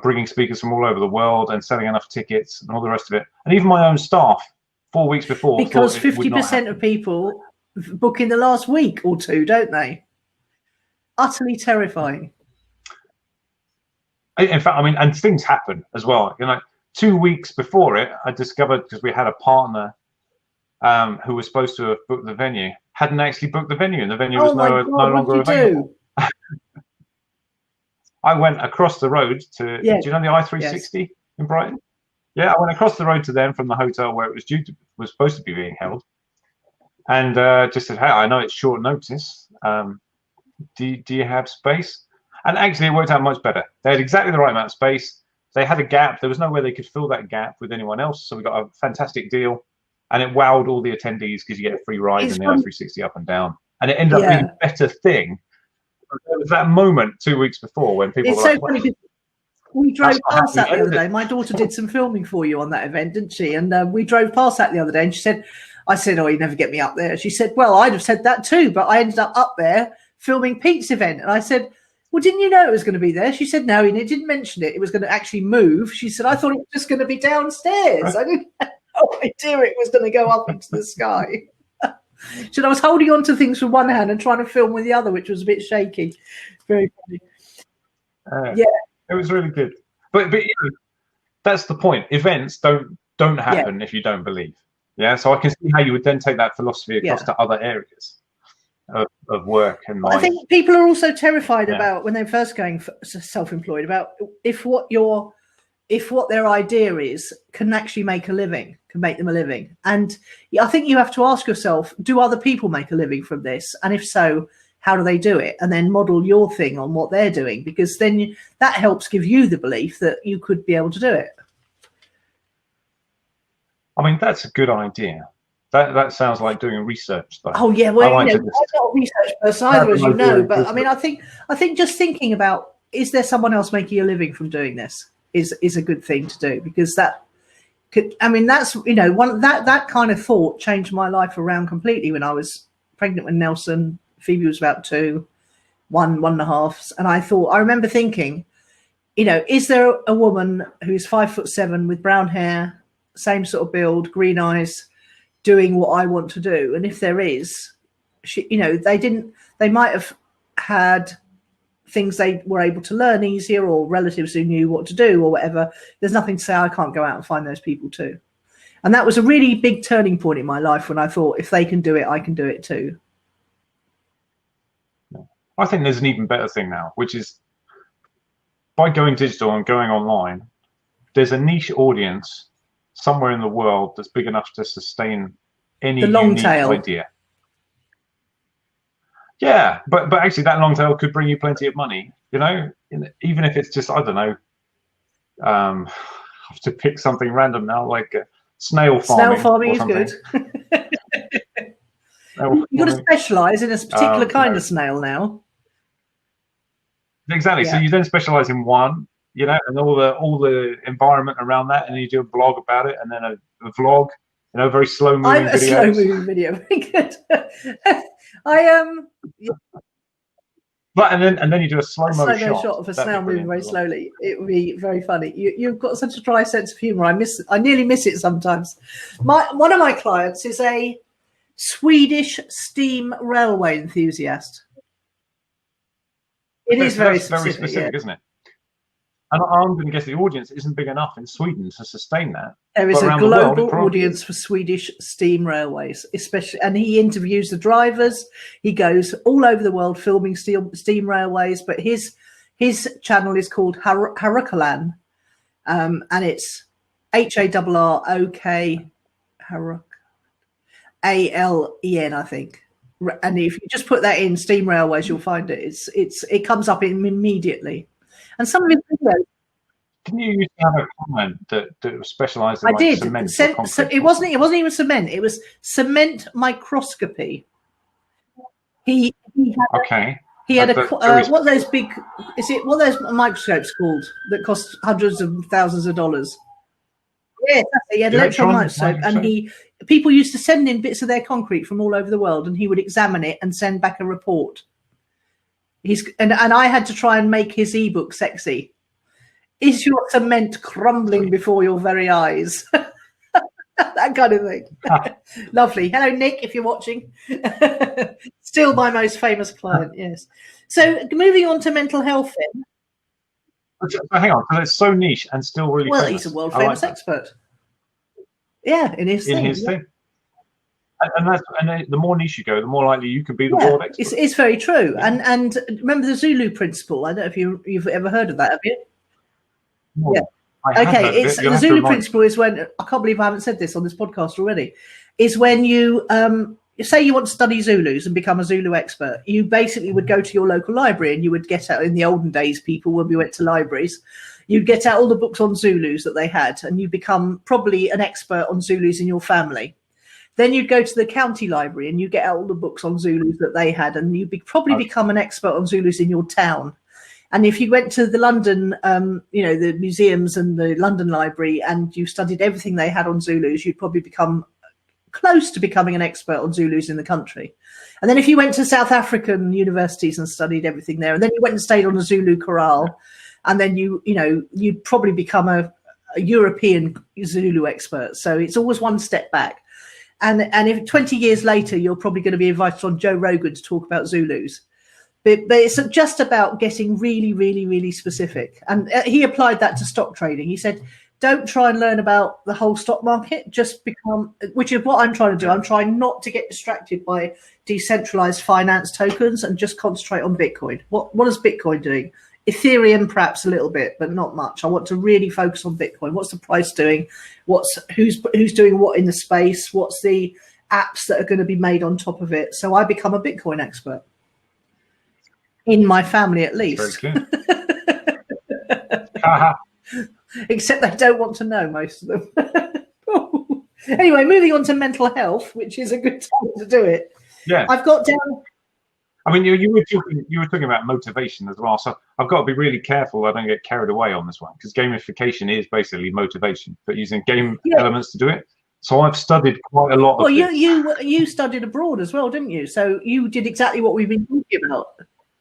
B: bringing speakers from all over the world and selling enough tickets and all the rest of it. And even my own staff, 4 weeks before,
A: because 50% of people book in the last week or two, don't they? Utterly terrifying.
B: In fact, and things happen as well. 2 weeks before it, I discovered, because we had a partner who was supposed to have booked the venue, hadn't actually booked the venue, and the venue was no longer available. I went across the road to, do you know the I-360 in Brighton? Yeah, I went across the road to them from the hotel where it was supposed to be being held, and just said, "Hey, I know it's short notice. Do you have space?" And actually, it worked out much better. They had exactly the right amount of space. They had a gap. There was no way they could fill that gap with anyone else. So we got a fantastic deal, and it wowed all the attendees because you get a free ride in the I-360 up and down, and it ended up being a better thing. There was that moment 2 weeks before when people were like,
A: funny. We drove past that the other day. My daughter did some filming for you on that event, didn't she? And we drove past that the other day, and she said, I said, "Oh, you never get me up there." She said, "Well, I'd have said that too, but I ended up there filming Pete's event." And I said, "Well, didn't you know it was going to be there?" She said, "No, he didn't mention it. It was going to actually move." She said, "I thought it was just going to be downstairs. I didn't have no idea it was going to go up into the sky." She said, "I was holding on to things with one hand and trying to film with the other, which was a bit shaky." Very funny. Yeah.
B: It was really good, but you know, that's the point. Events don't happen if you don't believe. Yeah, so I can see how you would then take that philosophy across to other areas of work and life.
A: I think people are also terrified about when they're first going self-employed about if what their idea is can actually make a living, can make them a living. And I think you have to ask yourself, do other people make a living from this? And if so, how do they do it? And then model your thing on what they're doing, because then that helps give you the belief that you could be able to do it.
B: I mean, that's a good idea. That sounds like doing research, though.
A: Oh yeah, well, I'm not a research person either, as you know. But I mean, I think just thinking about, is there someone else making a living from doing this is a good thing to do, because that could, I mean, that's, you know, that kind of thought changed my life around completely when I was pregnant with Nelson. Phoebe was about 2, 1.5, and I remember thinking, you know, is there a woman who's 5'7" with brown hair, same sort of build, green eyes, doing what I want to do? And if there is, she, you know, they might have had things they were able to learn easier, or relatives who knew what to do or whatever. There's nothing to say I can't go out and find those people too. And that was a really big turning point in my life when I thought, if they can do it, I can do it too.
B: I think there's an even better thing now, which is by going digital and going online, there's a niche audience somewhere in the world that's big enough to sustain any unique idea. Yeah, but actually that long tail could bring you plenty of money, you know, even if it's just, I don't know, I have to pick something random now, like snail farming.
A: Snail farming is good. You've got to specialise in a particular kind of snail now.
B: Exactly. Yeah. So you then specialize in one, you know, and all the environment around that, and then you do a blog about it, and then a vlog, you know, very slow moving video.
A: Slow moving video, very good.
B: But and then you do a slow mo
A: shot of a snail moving very slowly. It would be very funny. You've got such a dry sense of humour. I nearly miss it sometimes. One of my clients is a Swedish steam railway enthusiast. It is very specific,
B: isn't it? And I'm going to guess the audience isn't big enough in Sweden to sustain that.
A: There is a global audience for Swedish steam railways, especially, and he interviews the drivers. He goes all over the world filming steam railways. But his channel is called Harukkalan, and it's HARROK ALEN, I think. And if you just put that in steam railways, you'll find it. It comes up immediately. And some of his videos.
B: Didn't you used to have a client that specialised in cement?
A: So it wasn't even cement. It was cement microscopy. He had what are those big? What are those microscopes called that cost hundreds of thousands of dollars? Yeah, he had electron microscope, and people used to send in bits of their concrete from all over the world, and he would examine it and send back a report. And I had to try and make his ebook sexy. Is your cement crumbling before your very eyes? That kind of thing. Lovely. Hello, Nick, if you're watching. Still my most famous client, yes. So moving on to mental health then.
B: Hang on, because it's so niche and still really famous.
A: He's a world famous expert. Yeah, in his thing.
B: And the more niche you go, the more likely you can be the world expert.
A: It's very true. Yeah. And remember the Zulu principle? I don't know if you've ever heard of that, have you? No, yeah. Okay, the Zulu principle is when, I can't believe I haven't said this on this podcast already, is when you say you want to study Zulus and become a Zulu expert, you basically would go to your local library and you would get out, in the olden days, people, when we went to libraries, you'd get out all the books on Zulus that they had, and you become probably an expert on Zulus in your family. Then you'd go to the county library and you get out all the books on Zulus that they had, and you'd probably become an expert on Zulus in your town. And if you went to the London, the museums and the London Library, and you studied everything they had on Zulus, you'd probably become close to becoming an expert on Zulus in the country. And then if you went to South African universities and studied everything there, and then you went and stayed on a Zulu chorale, and then you'd probably become a European Zulu expert. So it's always one step back. And if 20 years later, you're probably going to be invited on Joe Rogan to talk about Zulus. But it's just about getting really, really, really specific. And he applied that to stock trading. He said, don't try and learn about the whole stock market, just become, which is what I'm trying to do. I'm trying not to get distracted by decentralized finance tokens and just concentrate on Bitcoin. What is Bitcoin doing? Ethereum, perhaps a little bit, but not much. I want to really focus on Bitcoin. What's the price doing? Who's doing what in the space? What's the apps that are going to be made on top of it? So I become a Bitcoin expert. In my family, at least.
B: Very clear.
A: Except they don't want to know, most of them. Anyway, moving on to mental health, which is a good time to do it.
B: Yeah,
A: I've got down.
B: I mean, you were talking about motivation as well, so I've got to be really careful I don't get carried away on this one, because gamification is basically motivation, but using game elements to do it. So I've studied quite a lot.
A: Well, you studied abroad as well, didn't you? So you did exactly what we've been talking about.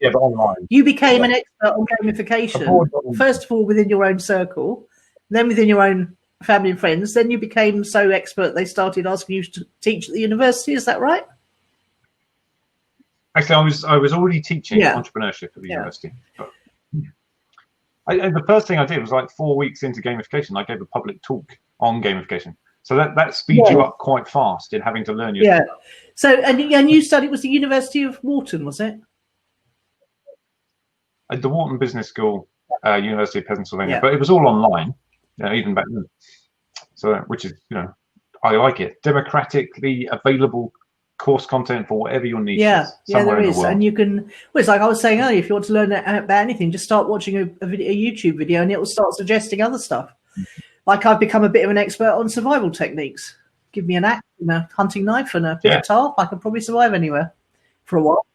B: Yeah, but online.
A: You became an expert on gamification, first of all within your own circle, then within your own family and friends. Then you became so expert they started asking you to teach at the university. Is that right?
B: Actually, I was already teaching entrepreneurship at the university. But the first thing I did was like 4 weeks into gamification, I gave a public talk on gamification. So that speeds you up quite fast in having to learn your stuff.
A: So and you studied, was the University of Wharton, was it?
B: At the Wharton Business School, University of Pennsylvania, but it was all online, even back then. So, which is, I like it. Democratically available course content for whatever your niche is.
A: There is, and you can. Well, it's like I was saying earlier. If you want to learn about anything, just start watching a YouTube video, and it will start suggesting other stuff. Like I've become a bit of an expert on survival techniques. Give me an axe and a hunting knife and a bit of tarp, I can probably survive anywhere for a while.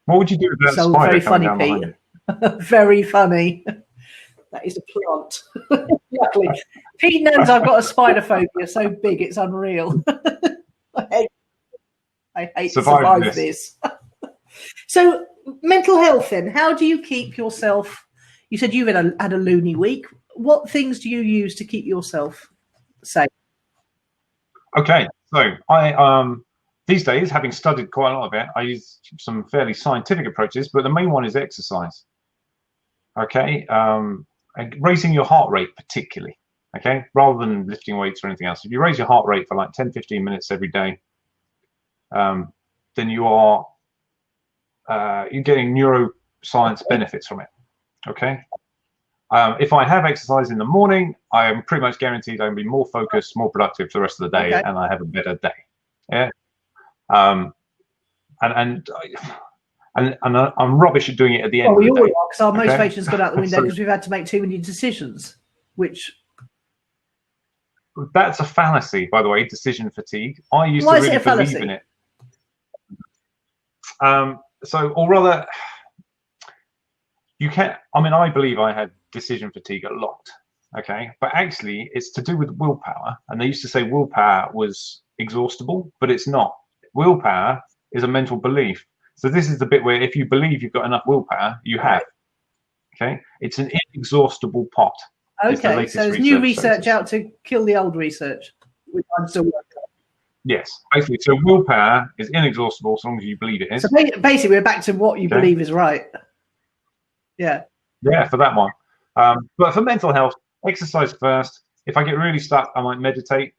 B: What would you do with that spider?
A: Very funny, Pete. Very funny. That is a plant. Luckily, Pete knows I've got a spider phobia so big it's unreal. I hate to survive this. So, mental health then. How do you keep yourself? You said you've had a loony week. What things do you use to keep yourself safe?
B: Okay, so I these days, having studied quite a lot of it, I use some fairly scientific approaches, but the main one is exercise. Okay, and raising your heart rate particularly, okay, rather than lifting weights or anything else. If you raise your heart rate for like 10, 15 minutes every day, then you're getting neuroscience benefits from it, okay? If I have exercise in the morning, I am pretty much guaranteed I'm going to be more focused, more productive for the rest of the day, and I have a better day, yeah? And I'm rubbish at doing it at the end of the day.
A: We all are, because our motivation's gone out the window because we've had to make too many decisions, which...
B: That's a fallacy, by the way, decision fatigue. I used
A: Why
B: to really believe in it. Or rather, you can't... I mean, I believe I had decision fatigue a lot, okay? But actually, it's to do with willpower. And they used to say willpower was exhaustible, but it's not. Willpower is a mental belief. So this is the bit where if you believe you've got enough willpower, you have. Okay, it's an inexhaustible pot.
A: Okay, so there's new research out to kill the old research, which I'm still working on.
B: Yes, basically. So willpower is inexhaustible as long as you believe it is.
A: So basically, we're back to what you believe is right. Yeah.
B: Yeah, for that one. But for mental health, exercise first. If I get really stuck, I might meditate.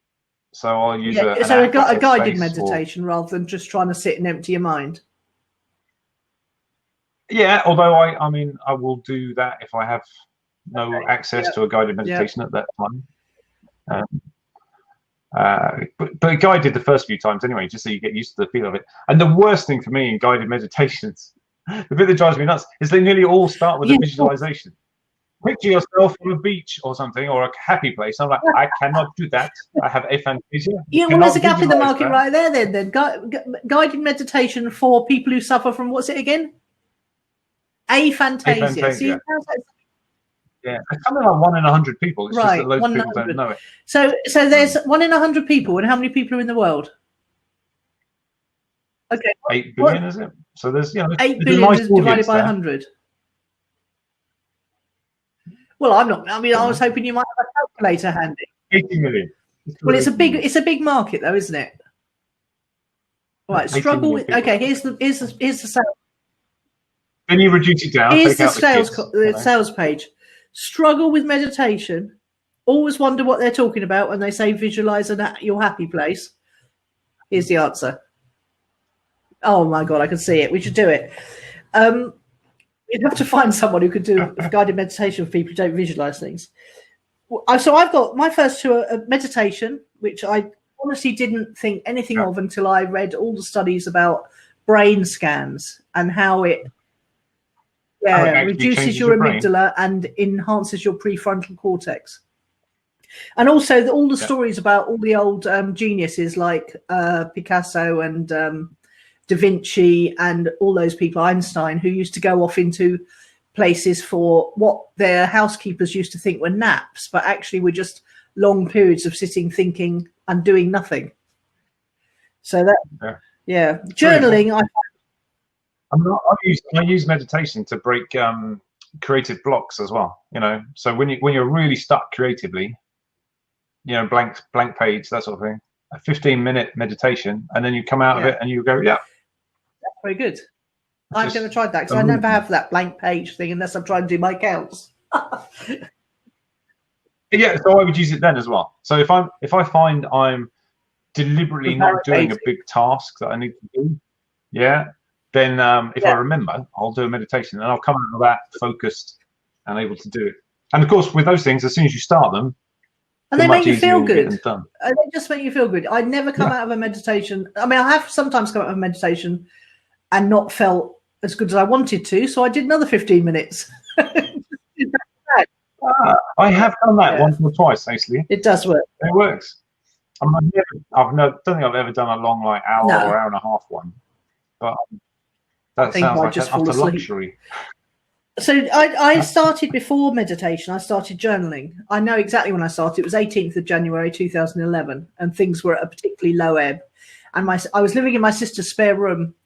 B: So I'll use
A: a guided meditation rather than just trying to sit and empty your mind.
B: Yeah, although I mean, I will do that if I have no access to a guided meditation at that time. But a guide did the first few times anyway, just so you get used to the feel of it. And the worst thing for me in guided meditations, the bit that drives me nuts, is they nearly all start with a visualization. Picture yourself on a beach or something, or a happy place. I'm like, I cannot do that. I have aphantasia.
A: Yeah, well, there's a gap in the market right there. Then guided meditation for people who suffer from, what's it again? Aphantasia.
B: Aphantasia. Yeah, it's something like 1 in 100 people. It's just that loads of people don't know it.
A: So there's 1 in 100 people, and how many people are in the world? Okay,
B: 8 billion, is it? So there's
A: 8 billion divided by 100. Well, I'm not. I mean, I was hoping you might have a calculator handy.
B: 80 million.
A: Well, it's a big market, though, isn't it? Right, struggle with. Okay, here's the sales.
B: Then you reduce it down.
A: Here's the sales page. Struggle with meditation. Always wonder what they're talking about when they say visualize your happy place. Here's the answer. Oh my God, I can see it. We should do it. You'd have to find someone who could do guided meditation for people who don't visualize things. So I've got my first two are meditation, which I honestly didn't think anything of until I read all the studies about brain scans and how it reduces your amygdala and enhances your prefrontal cortex. And also all the stories about all the old geniuses like Picasso and Da Vinci and all those people, Einstein, who used to go off into places for what their housekeepers used to think were naps, but actually were just long periods of sitting, thinking and doing nothing. So that, journaling.
B: I use meditation to break creative blocks as well. So when you're really stuck creatively, blank page, that sort of thing, a 15-minute meditation, and then you come out of it and you go, that's
A: very good. I've never tried that because I never have that blank page thing unless I'm trying to do my accounts.
B: Yeah, so I would use it then as well. So if I find I'm deliberately not doing a big task that I need to do, then if I remember, I'll do a meditation and I'll come out of that focused and able to do it. And of course, with those things, as soon as you start them,
A: and they make you feel good. They just make you feel good. I never come out of a meditation. I mean, I have sometimes come out of a meditation and not felt as good as I wanted to. So I did another 15 minutes.
B: I have done that once or twice, actually.
A: It does work.
B: It works. I don't think I've ever done a long hour or hour and a half one. But that sounds like an utter luxury.
A: So I started before meditation. I started journaling. I know exactly when I started. It was 18th of January 2011, and things were at a particularly low ebb. And I was living in my sister's spare room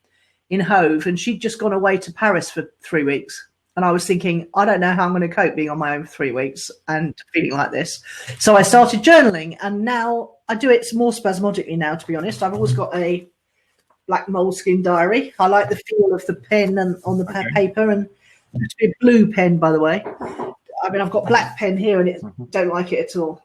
A: in Hove, and she'd just gone away to Paris for 3 weeks. And I was thinking, I don't know how I'm going to cope being on my own for 3 weeks and feeling like this. So I started journaling, and now I do it more spasmodically now, to be honest. I've always got a black moleskin diary. I like the feel of the pen and on the paper, and it's a blue pen, by the way. I mean, I've got black pen here, and don't like it at all.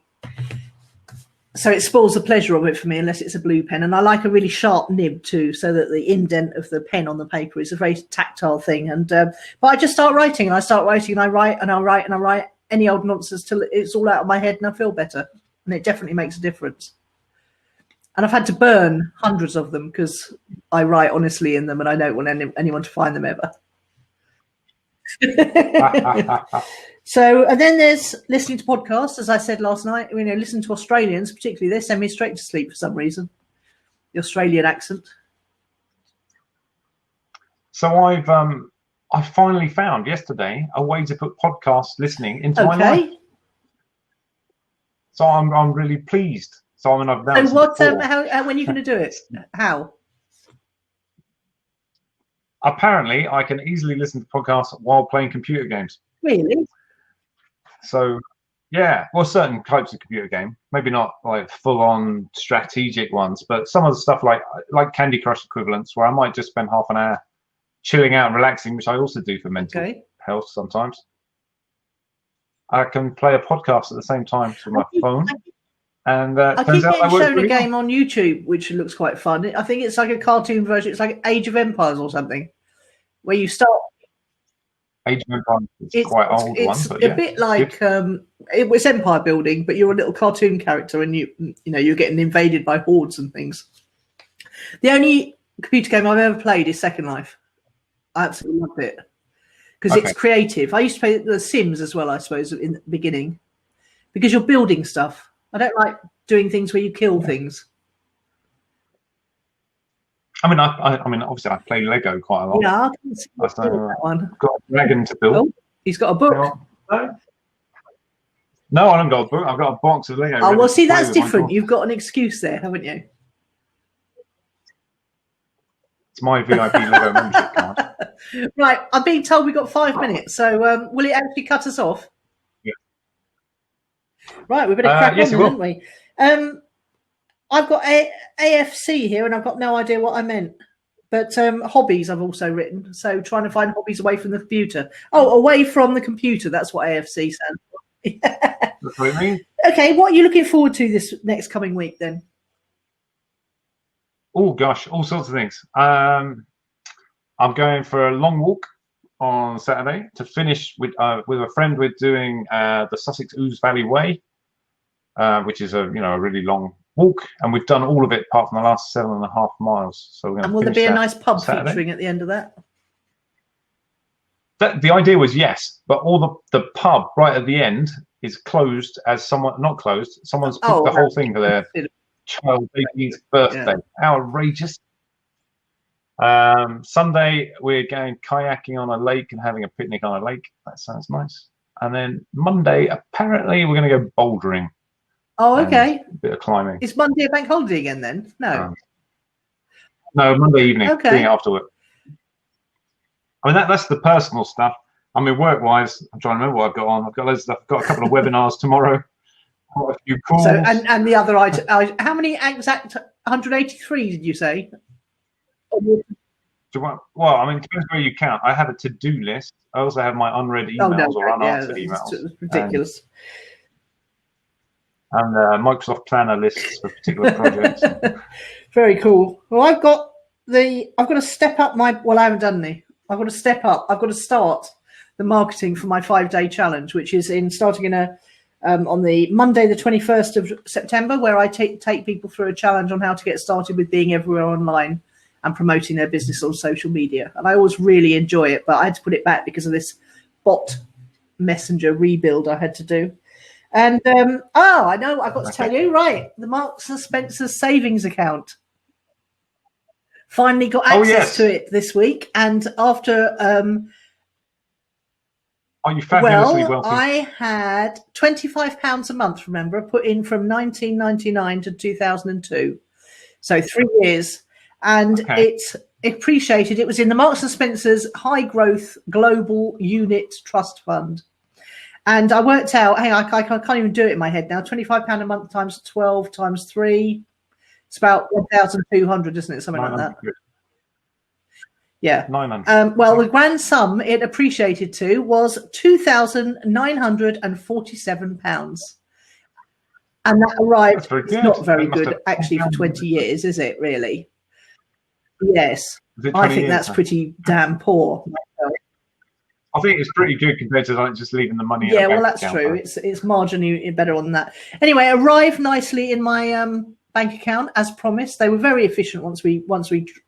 A: So it spoils the pleasure of it for me unless it's a blue pen. And I like a really sharp nib too, so that the indent of the pen on the paper is a very tactile thing. And but I just start writing, and I write, and I write any old nonsense till it's all out of my head, and I feel better. And it definitely makes a difference. And I've had to burn hundreds of them because I write honestly in them, and I don't want anyone to find them ever. So, and then there's listening to podcasts, as I said last night. Listen to Australians, particularly. They send me straight to sleep for some reason. The Australian accent. So
B: I finally found yesterday a way to put podcast listening into my life. So I'm really pleased. So I've done.
A: So what? When are you going to do it? How?
B: Apparently, I can easily listen to podcasts while playing computer games.
A: Really?
B: So, certain types of computer game, maybe not like full-on strategic ones, but some of the stuff like Candy Crush equivalents, where I might just spend half an hour chilling out and relaxing, which I also do for mental health sometimes. I can play a podcast at the same time with my phone. And
A: I keep getting shown a game on YouTube, which looks quite fun. I think it's like a cartoon version. It's like Age of Empires or something, where you start.
B: Age of Empires is quite old one.
A: It's a bit like it was empire building, but you're a little cartoon character, and you're getting invaded by hordes and things. The only computer game I've ever played is Second Life. I absolutely loved it because it's creative. I used to play The Sims as well, I suppose, in the beginning, because you're building stuff. I don't like doing things where you kill things.
B: I mean, obviously, I play Lego quite a lot.
A: Yeah, I can see that one.
B: I've got a dragon to build.
A: Oh, he's got a book.
B: No, I haven't got a book. I've got a box of Lego.
A: Oh, well, see, that's different. You've got an excuse there, haven't you?
B: It's my VIP Lego membership card.
A: Right, I'm being told we've got 5 minutes, so will it actually cut us off?
B: Yeah.
A: Right, we better crack on, haven't we? I've got AFC here, and I've got no idea what I meant. But hobbies I've also written, so trying to find hobbies away from the computer. Oh, away from the computer, that's what AFC stands for.
B: That's what it means.
A: Okay, what are you looking forward to this next coming week, then?
B: Oh gosh, all sorts of things. I'm going for a long walk on Saturday to finish with a friend. We're doing the Sussex Ouse Valley Way, which is a really long walk, and we've done all of it apart from the last 7.5 miles. So we're going to.
A: And will there be a nice pub
B: Saturday.
A: featuring at the end of that?
B: The idea was yes, but all the pub right at the end is closed as not closed. Someone's booked the whole thing for their child baby's birthday. Yeah. Outrageous. Sunday we're going kayaking on a lake and having a picnic on a lake. That sounds nice. And then Monday, apparently, we're going to go bouldering.
A: Oh, okay.
B: A bit of climbing.
A: Is Monday a bank holiday again then? No.
B: No, Monday evening.
A: Okay.
B: Doing it after work. I mean, that's the personal stuff. I mean, work-wise, I'm trying to remember what I've got on. I've got loads of stuff. I've got a couple of webinars tomorrow. Quite a few calls.
A: So, and the other item, how many exact 183 did you say?
B: Well, I mean, it depends where you count. I have a to-do list. I also have my unread emails or unanswered emails.
A: It's ridiculous.
B: And Microsoft Planner lists for particular projects.
A: Very cool. Well, I've got to step up I haven't done any. I've got to step up. I've got to start the marketing for my 5-day challenge, which is starting on the Monday, the 21st of September, where I take people through a challenge on how to get started with being everywhere online and promoting their business on social media. And I always really enjoy it, but I had to put it back because of this bot messenger rebuild I had to do. And I know, I've got to tell you, right, the Marks and Spencer savings account. Finally got access to it this week, and after
B: are you fabulously wealthy?
A: I had £25 a month, remember, put in from 1999 to 2002, so 3 years, and it's appreciated. It was in the Marks and Spencer's High Growth Global Unit Trust Fund, and I worked out. Hey, I can't even do it in my head now. £25 a month times 12 times 3. It's about 1,200, isn't it? Something like that. Yeah.
B: 900.
A: Well, the grand sum it appreciated to was £2,947. And that arrived. It's not very good, actually, for 20 years, is it, really? Yes. I think that's pretty damn poor.
B: I think it's pretty good compared to just leaving the money.
A: Yeah, well, that's true. It's marginally better on that. Anyway, arrived nicely in my bank account as promised. They were very efficient once we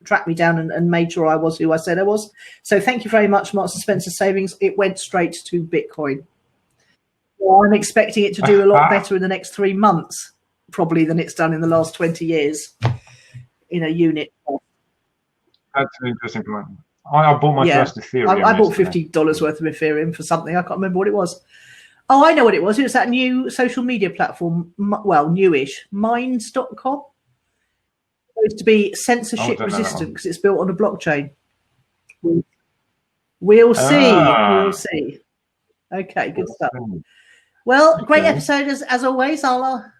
A: tracked me down and made sure I was who I said I was. So thank you very much, Marks and Spencer Savings. It went straight to Bitcoin. Well, I'm expecting it to do a lot better in the next 3 months, probably, than it's done in the last 20 years in a unit.
B: That's an interesting point. I bought my first Ethereum.
A: I bought $50 worth of Ethereum for something. I can't remember what it was. Oh, I know what it was. It was that new social media platform, well, newish, minds.com. It's supposed to be censorship resistant because it's built on a blockchain. We'll see. We'll see. Okay, good stuff. Well, great episode as always. I'll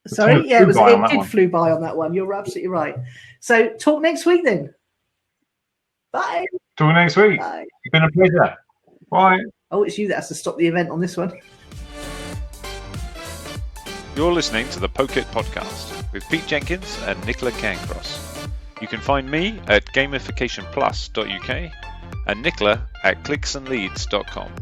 A: sorry, yeah, it did flew by on that one. You're absolutely right. So talk next week then. Bye.
B: Talk next week.
A: Bye.
B: It's been a pleasure. Bye.
A: Oh, it's you that has to stop the event on this one.
C: You're listening to the Poke It Podcast with Pete Jenkins and Nicola Cairncross. You can find me at gamificationplus.uk and Nicola at clicksandleads.com.